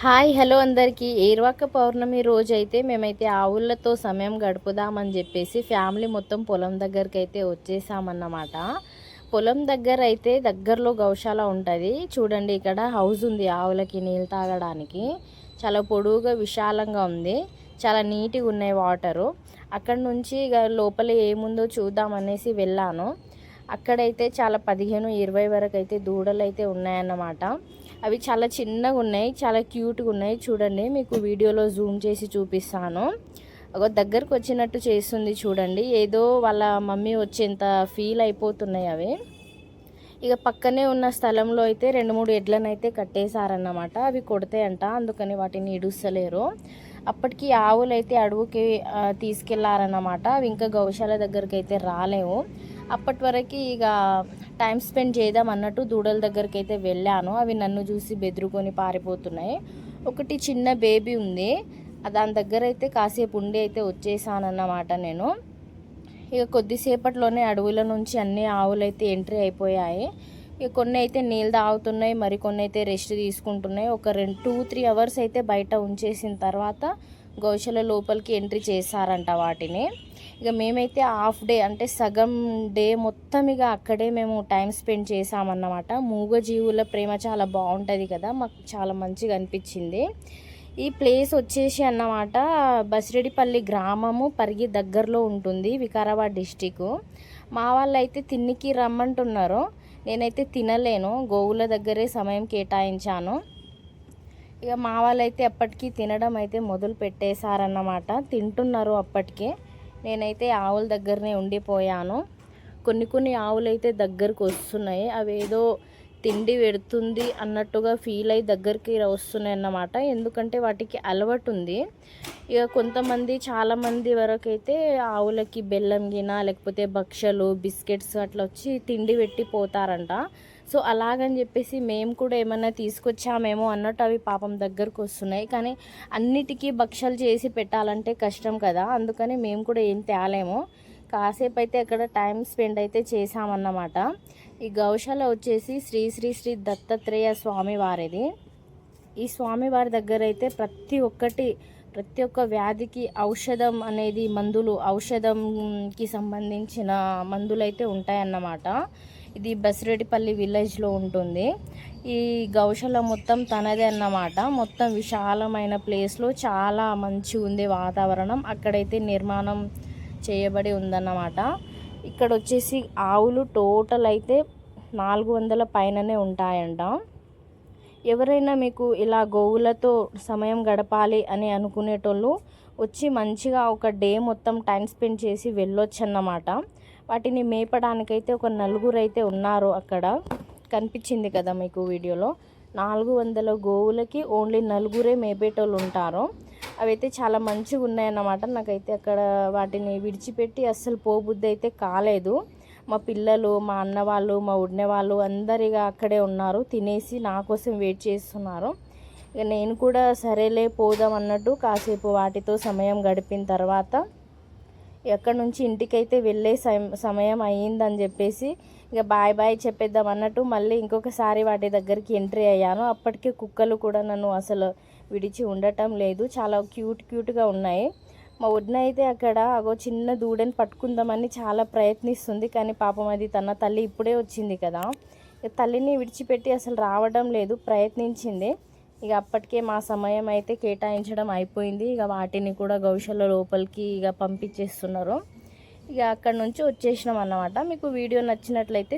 Hi hello అందరికీ ఏర్వాక పౌర్ణమి రోజైతే మేమైతే ఆవులతో సమయం గడుపుదామని చెప్పేసి ఫ్యామిలీ మొత్తం పొలం దగ్గరికి అయితే వచ్చేసామన్నమాట. పొలం దగ్గర అయితే దగ్గరలో గౌశాల ఉంటుంది. చూడండి, ఇక్కడ హౌస్ ఉంది ఆవులకి నీళ్ళు తాగడానికి. చాలా పొడువుగా విశాలంగా ఉంది, చాలా నీట్గా ఉన్నాయి వాటరు. అక్కడ నుంచి ఇక లోపల ఏముందో చూద్దామనేసి వెళ్ళాను. అక్కడైతే చాలా 15-20 వరకు అయితే దూడలు అయితే ఉన్నాయన్నమాట. అవి చాలా చిన్నగా ఉన్నాయి, చాలా క్యూట్గా ఉన్నాయి. చూడండి, మీకు వీడియోలో జూమ్ చేసి చూపిస్తాను. ఒక దగ్గరకు వచ్చినట్టు చేస్తుంది చూడండి, ఏదో వాళ్ళ మమ్మీ వచ్చేంత ఫీల్ అయిపోతున్నాయి అవి. ఇక పక్కనే ఉన్న స్థలంలో అయితే 2-3 ఎడ్లను అయితే కట్టేశారన్నమాట. అవి కొడతాయంట, అందుకని వాటిని ఇడుస్తలేరు. అప్పటికి ఆవులు అయితే అడవుకి తీసుకెళ్లారన్నమాట. అవి ఇంకా గౌశాల దగ్గరికి అయితే రాలేవు. అప్పటి వరకు ఇక టైం స్పెండ్ చేద్దాం అన్నట్టు దూడల దగ్గరికి అయితే వెళ్ళాను. అవి నన్ను చూసి బెదురుకొని పారిపోతున్నాయి. ఒకటి చిన్న బేబీ ఉంది, దాని దగ్గర అయితే కాసేపు ఉండి అయితే వచ్చేసానన్నమాట నేను. ఇక కొద్దిసేపట్లోనే అడవుల నుంచి అన్ని ఆవులు అయితే ఎంట్రీ అయిపోయాయి. ఇక కొన్ని అయితే నీళ్ళు తాగుతున్నాయి, మరి కొన్ని అయితే రెస్ట్ తీసుకుంటున్నాయి. ఒక 2-3 అవర్స్ అయితే బయట ఉంచేసిన తర్వాత గౌశాల లోపలికి ఎంట్రీ చేశారంట వాటిని. ఇక మేమైతే హాఫ్ డే అంటే సగం డే మొత్తం ఇక అక్కడే మేము టైం స్పెండ్ చేసామన్నమాట. మూగజీవుల ప్రేమ చాలా బాగుంటుంది కదా, మాకు చాలా మంచిగా అనిపించింది. ఈ ప్లేస్ వచ్చేసి అన్నమాట బసిరెడ్డిపల్లి గ్రామము పరిగి దగ్గరలో ఉంటుంది, వికారాబాద్ డిస్టిక్. మా వాళ్ళు అయితే తిన్నికి రమ్మంటున్నారు, నేనైతే తినలేను, గోవుల దగ్గరే సమయం కేటాయించాను. ఇక మా వాళ్ళైతే అప్పటికి తినడం అయితే మొదలు పెట్టేశారన్నమాట, తింటున్నారు అప్పటికే. నేనైతే ఆవుల దగ్గరనే ఉండిపోయాను. కొన్ని ఆవులు అయితే దగ్గరకు వస్తున్నాయి, అవేదో తిండి పెడుతుంది అన్నట్టుగా ఫీల్ అయ్యి దగ్గరికి వస్తున్నాయి అన్నమాట. ఎందుకంటే వాటికి అలవాటు ఉంది. ఇక కొంతమంది చాలామంది వరకు అయితే ఆవులకి బెల్లం గిన లేకపోతే భక్షలు బిస్కెట్స్ అట్లా వచ్చి తిండి పెట్టి పోతారంట. సో అలాగని చెప్పేసి మేము కూడా ఏమన్నా తీసుకొచ్చామేమో అన్నట్టు అవి పాపం దగ్గరకు వస్తున్నాయి. కానీ అన్నిటికీ భక్షలు చేసి పెట్టాలంటే కష్టం కదా, అందుకని మేము కూడా ఏం తేలేము. కాసేపు అయితే అక్కడ టైం స్పెండ్ అయితే చేసామన్నమాట. ఈ గౌశాల వచ్చేసి శ్రీ శ్రీ శ్రీ దత్తాత్రేయ స్వామి వారిది. ఈ స్వామివారి దగ్గర అయితే ప్రతి ఒక్క వ్యాధికి ఔషధం అనేది ఔషధంకి సంబంధించిన మందులు అయితే ఉంటాయన్నమాట. ఇది బసిరెడ్డిపల్లి విలేజ్లో ఉంటుంది. ఈ గౌశాల మొత్తం తనదే అన్నమాట. మొత్తం విశాలమైన ప్లేస్లో చాలా మంచిగా ఉంది వాతావరణం. అక్కడైతే నిర్మాణం చేయబడి ఉందన్నమాట. ఇక్కడ వచ్చేసి ఆవులు టోటల్ అయితే 400 పైననే ఉంటాయంట. ఎవరైనా మీకు ఇలా గోవులతో సమయం గడపాలి అని అనుకునేటోళ్ళు వచ్చి మంచిగా ఒక డే మొత్తం టైం స్పెండ్ చేసి వెళ్ళొచ్చు అన్నమాట. వాటిని మేపడానికైతే ఒక 4 అయితే ఉన్నారు అక్కడ, కనిపించింది కదా మీకు వీడియోలో. 400 గోవులకి ఓన్లీ 4 మేపేటోళ్ళు ఉంటారు. అవైతే చాలా మంచిగా ఉన్నాయన్నమాట. నాకైతే అక్కడ వాటిని విడిచిపెట్టి అస్సలు పోబుద్ధి అయితే కాలేదు. మా పిల్లలు, మా అన్న వాళ్ళు, మా వదిన వాళ్ళు అందరిగా అక్కడే ఉన్నారు, తినేసి నా కోసం వెయిట్ చేస్తున్నారు. ఇక నేను కూడా సరేలే పోదాం అన్నట్టు కాసేపు వాటితో సమయం గడిపిన తర్వాత ఎక్కడి నుంచి ఇంటికైతే వెళ్ళే సమయం అయ్యిందని చెప్పేసి ఇక బాయ్ బాయ్ చెప్పేద్దాం అన్నట్టు మళ్ళీ ఇంకొకసారి వాటి దగ్గరికి ఎంట్రీ అయ్యాను. అప్పటికే కుక్కలు కూడా నన్ను అసలు విడిచి ఉండటం లేదు, చాలా క్యూట్గా ఉన్నాయి. మా వదిన అయితే అక్కడ చిన్న దూడని పట్టుకుందామని చాలా ప్రయత్నిస్తుంది, కానీ పాపం అది తన తల్లి ఇప్పుడే వచ్చింది కదా, తల్లిని విడిచిపెట్టి అసలు రావడం లేదు. ప్రయత్నించింది. ఇక అప్పటికే మా సమయం అయితే కేటాయించడం అయిపోయింది. ఇక వాటిని కూడా గౌశాల లోపలికి ఇక పంపించేస్తున్నారు. ఇక అక్కడ నుంచి వచ్చేసినాం అన్నమాట. మీకు వీడియో నచ్చినట్లయితే